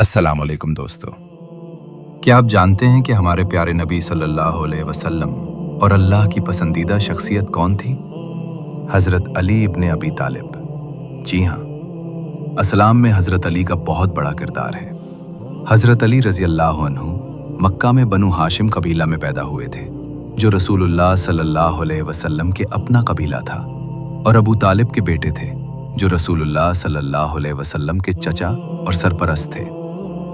अस्सलाम वालेकुम दोस्तों। क्या आप जानते हैं कि हमारे प्यारे नबी सल्लल्लाहु अलैहि वसल्लम और अल्लाह की पसंदीदा शख्सियत कौन थी? हज़रत अली इब्ने अबी तालिब। जी हाँ, इस्लाम में हज़रत अली का बहुत बड़ा किरदार है। हज़रत अली रज़ी अल्लाह अन्हु मक्का में बनु हाशिम कबीला में पैदा हुए थे, जो रसूलुल्लाह सल्लल्लाहु अलैहि वसल्लम के अपना कबीला था, और अबू तालिब के बेटे थे, जो रसूलुल्लाह सल्लल्लाहु अलैहि वसल्लम के चचा और सरपरस्त थे।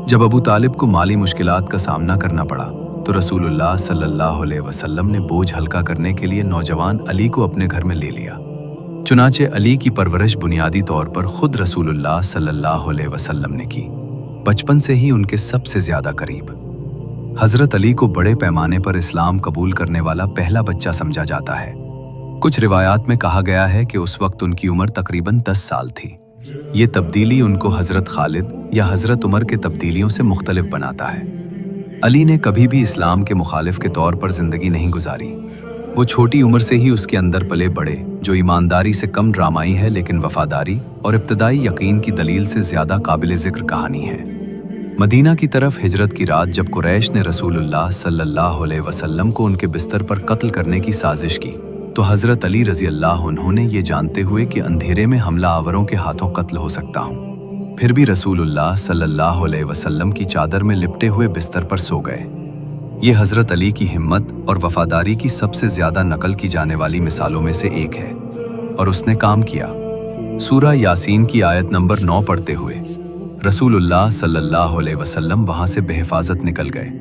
जब अबू तालिब को माली मुश्किलात का सामना करना पड़ा तो रसूलुल्लाह सल्लल्लाहु अलैहि वसल्लम ने बोझ हल्का करने के लिए नौजवान अली को अपने घर में ले लिया। चुनाचे अली की परवरिश बुनियादी तौर पर खुद रसूलुल्लाह सल्लल्लाहु अलैहि वसल्लम ने की, बचपन से ही उनके सबसे ज्यादा करीब। हजरत अली को बड़े पैमाने पर इस्लाम कबूल करने वाला पहला बच्चा समझा जाता है। कुछ रिवायात में कहा गया है कि उस वक्त उनकी उम्र तकरीबन 10 साल थी। ये तब्दीली उनको हजरत खालिद या हजरत उमर के तब्दीलियों से मुख्तलिफ बनाता है। अली ने कभी भी इस्लाम के मुखालिफ के तौर पर जिंदगी नहीं गुजारी। वो छोटी उम्र से ही उसके अंदर पले बड़े, जो ईमानदारी से कम ड्रामाई है लेकिन वफादारी और इब्तदाई यकीन की दलील से ज्यादा काबिल जिक्र कहानी है। मदीना की तरफ हिजरत की रात जब कुरैश ने रसूलुल्लाह सल्लल्लाहु अलैहि वसल्लम को उनके बिस्तर पर कत्ल करने की साजिश की, तो हजरत अली रजी अल्लाह अन्हु ने ये जानते हुए कि अंधेरे में हमला आवरों के हाथों कत्ल हो सकता हूँ, फिर भी रसूलुल्लाह सल्लल्लाहु अलैहि वसल्लम की चादर में लिपटे हुए बिस्तर पर सो गए। ये हजरत अली की हिम्मत और वफादारी की सबसे ज्यादा नकल की जाने वाली मिसालों में से एक है, और उसने काम किया। सूरा यासीन की आयत नंबर 9 पढ़ते हुए रसूलुल्लाह सल्लल्लाहु अलैहि वसल्लम वहां से बेहिफाजत निकल गए।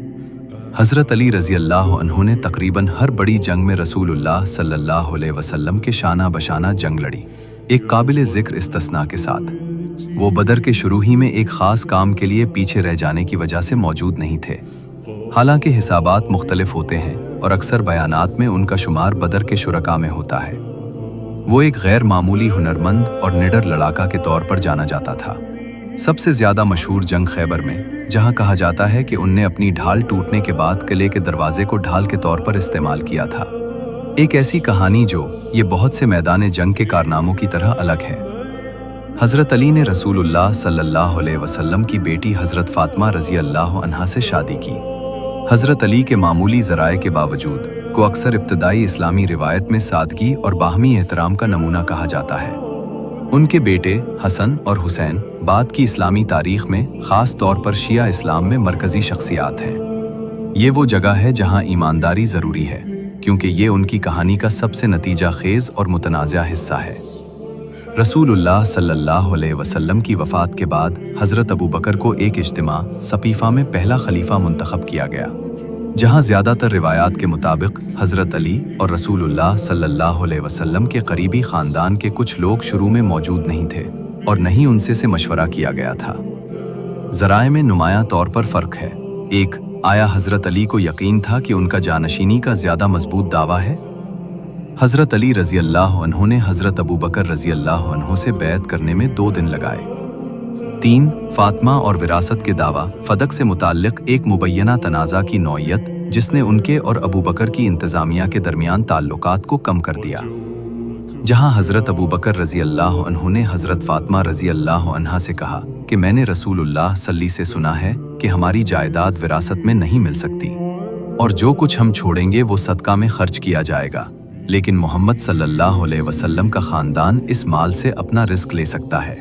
हजरत अली रजी अल्लाह अन्हु ने तकरीबन हर बड़ी जंग में रसूलुल्लाह सल्लल्लाहु अलैहि वसल्लम के शाना बशाना जंग लड़ी, एक काबिल जिक्र इस्तिस्ना के साथ। वो बदर के शुरू ही में एक खास काम के लिए पीछे रह जाने की वजह से मौजूद नहीं थे। हालांकि हिसाबात मुख्तलिफ होते हैं और अक्सर बयानात में उनका शुमार बदर के शुरका में होता है। वो एक गैर मामूली हुनरमंद और निडर लड़ाका के तौर पर जाना जाता था। सबसे ज्यादा मशहूर जंग खैबर में, जहां कहा जाता है कि उनने अपनी ढाल टूटने के बाद किले के दरवाजे को ढाल के तौर पर इस्तेमाल किया था। एक ऐसी कहानी जो ये बहुत से मैदान जंग के कारनामों की तरह अलग है। हजरत अली ने रसूलुल्लाह सल्लल्लाहु अलैहि वसल्लम की बेटी हजरत फातिमा रजी अल्लाह अन्हा से शादी की। हजरत अली के मामूली ज़राए के बावजूद को अक्सर इब्तदाई इस्लामी रिवायत में सादगी और बाहमी एहतराम का नमूना कहा जाता है। उनके बेटे हसन और हुसैन बाद की इस्लामी तारीख में ख़ास तौर पर शिया इस्लाम में मरकज़ी शख्सियात हैं। ये वो जगह है जहाँ ईमानदारी ज़रूरी है, क्योंकि ये उनकी कहानी का सबसे नतीजा खेज़ और मुतनाज़ा हिस्सा है। रसूलुल्लाह सल्लल्लाहु अलैहि वसल्लम की वफ़ात के बाद हज़रत अबू बकर को एक इज्तिमा सक़ीफ़ा में पहला खलीफा मुंतखब किया गया, जहाँ ज़्यादातर रिवायात के मुताबिक हज़रत अली और रसूलुल्लाह सल्लल्लाहु अलैहि वसल्लम के करीबी ख़ानदान के कुछ लोग शुरू में मौजूद नहीं थे और न ही उनसे से मशवरा किया गया था। ज़राए में नुमायां तौर पर फ़र्क है। एक, आया हज़रत अली को यकीन था कि उनका जानशीनी का ज़्यादा मजबूत दावा है? हज़रत अली रज़ी अल्लाह अन्हु ने हज़रत अबू बकर रज़ी अल्लाह अन्हु से बैत करने में 2 दिन लगाए। 3, फातिमा और विरासत के दावा फदक से मुताल्लिक एक मुबैयना तनाज़ा की नौइयत, जिसने उनके और अबू बकर की इंतज़ामिया के दरमियान ताल्लुकात को कम कर दिया। जहां हज़रत अबू बकर रज़ी अल्लाह अन्हु ने हज़रत फातिमा रज़ी अल्लाह अन्हा से कहा कि मैंने रसूलुल्लाह सल्ली से सुना है कि हमारी जायदाद विरासत में नहीं मिल सकती और जो कुछ हम छोड़ेंगे वो सदका में खर्च किया जाएगा, लेकिन मोहम्मद सल्लल्लाहु अलैहि वसल्लम का ख़ानदान इस माल से अपना रिस्क ले सकता है।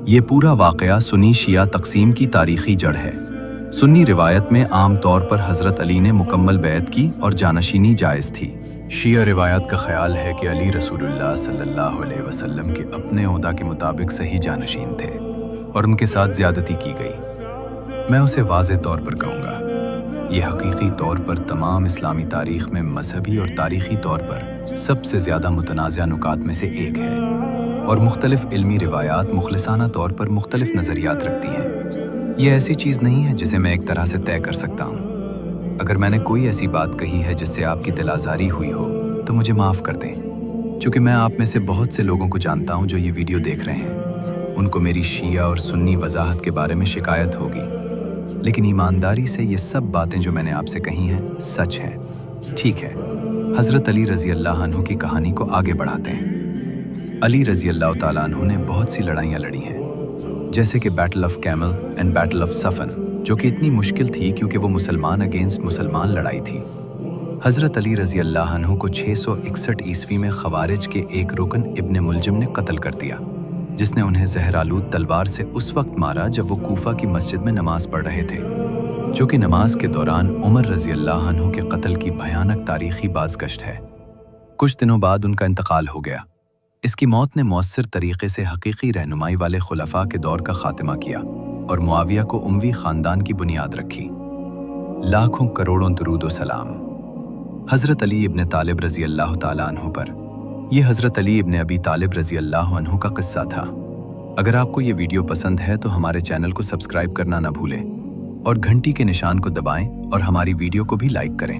ये पूरा वाक़या सुन्नी शिया तक़सीम की तारीख़ी जड़ है। सुन्नी रिवायत में आम तौर पर हज़रत अली ने मुकम्मल बैत की और जानशीनी जायज़ थी। शिया रिवायत का ख्याल है कि अली रसूलुल्लाह सल्लल्लाहु अलैहि वसल्लम के अपने ओहदा के मुताबिक सही जानशीन थे और उनके साथ ज़्यादती की गई। मैं उसे वाज़ेह तौर पर कहूँगा, ये हकीकी तौर पर तमाम इस्लामी तारीख़ में मजहबी और तारीख़ी तौर पर सबसे ज़्यादा मुतनाज़ा नुकात में से एक है, और मुख्तलिफ़ इल्मी रिवायात मुखलिसाना तौर पर मुख्तलिफ़ नज़रियात रखती हैं। यह ऐसी चीज़ नहीं है जिसे मैं एक तरह से तय कर सकता हूँ। अगर मैंने कोई ऐसी बात कही है जिससे आपकी दिल आज़ारी हुई हो तो मुझे माफ़ कर दें, चूँकि मैं आप में से बहुत से लोगों को जानता हूँ जो ये वीडियो देख रहे हैं। उनको मेरी शिया और सुन्नी वजाहत के बारे में शिकायत होगी, लेकिन ईमानदारी से ये सब बातें जो मैंने आपसे कही हैं सच हैं। ठीक है, हज़रत अली रज़ी अल्लाह अन्हु की कहानी को आगे बढ़ाते हैं। अली रज़ी अल्लाह तआला अन्हु ने बहुत सी लड़ाइयाँ लड़ी हैं, जैसे कि battle of camel and battle of Siffin, जो कि इतनी मुश्किल थी क्योंकि वो मुसलमान अगेंस्ट मुसलमान लड़ाई थी। हज़रत अली रज़ी अल्लाह अन्हु को 661 ईस्वी में खवारिज के एक रुकन इब्न मुलजिम ने कत्ल कर दिया, जिसने उन्हें जहरालूद तलवार से उस वक्त मारा जब वो कूफा की मस्जिद में नमाज पढ़ रहे थे, जो कि नमाज के दौरान उमर रज़ी अल्लाह अन्हु के कत्ल की भयानक तारीखी बाज़गश्त है। कुछ दिनों बाद उनका इंतकाल हो गया। इसकी मौत ने मौसर तरीके से हकीकी रहनुमाई वाले खुलफा के दौर का खात्मा किया और मुआविया को उमवी ख़ानदान की बुनियाद रखी। लाखों करोड़ों दुरूद व सलाम हज़रत अली इब्न तालिब रज़ी अल्लाह ताला अन्हु पर। यह हज़रत अली इब्न अबी तालिब रज़ी अल्लाह अन्हु का किस्सा था। अगर आपको ये वीडियो पसंद है तो हमारे चैनल को सब्सक्राइब करना ना भूलें और घंटी के निशान को दबाएं और हमारी वीडियो को भी लाइक करें।